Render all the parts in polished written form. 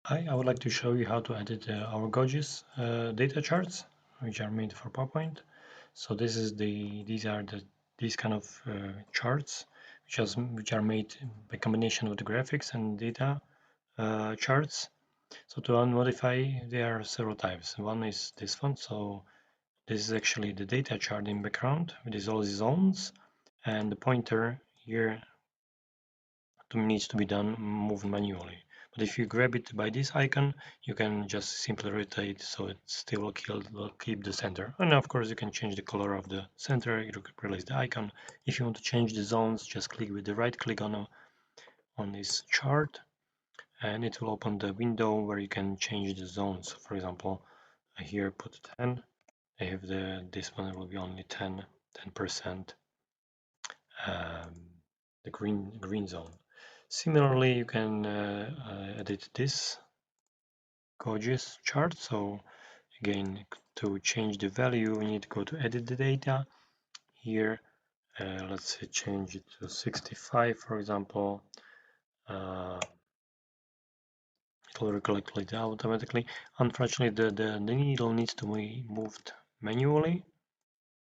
Hi, I would like to show you how to edit our Gauges data charts, which are made for PowerPoint. So these kind of charts, which are made by combination of the graphics and data charts. So to unmodify, there are several types. One is this one. So this is actually the data chart in background with all the zones, and the pointer here needs to be done moved manually. But if you grab it by this icon, you can just simply rotate so it still will keep the center. And of course, you can change the color of the center. You can release the icon. If you want to change the zones, just click with the right click on this chart, and it will open the window where you can change the zones. For example, I here put 10. I have this one will be only 10%. The green zone. Similarly, you can edit this Gauges chart. So again, to change the value, we need to go to edit the data. Here, let's say change it to 65, for example. It will calculate automatically. Unfortunately, the needle needs to be moved manually.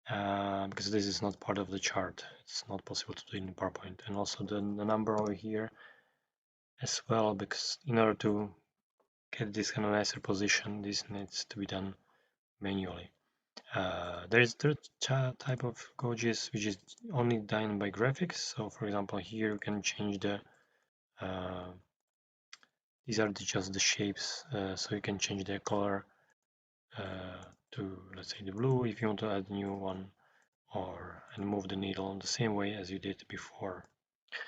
Because this is not part of the chart. It's not possible to do in PowerPoint. And also the number over here as well, because in order to get this kind of nicer position, this needs to be done manually. There is third type of Gauges which is only done by graphics. So for example, here you can change these are just the shapes, so you can change their color to, let's say, the blue if you want to add a new one, and move the needle the same way as you did before.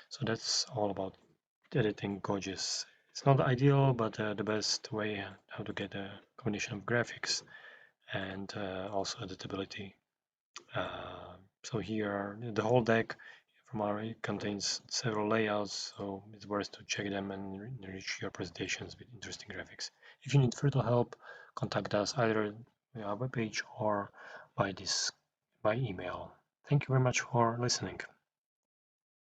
So that's all about editing Gauges. It's not ideal, but the best way how to get a combination of graphics and also editability. So here the whole deck from our contains several layouts, so it's worth to check them and enrich your presentations with interesting graphics. If you need further help, contact us either via our webpage or by email. Thank you very much for listening.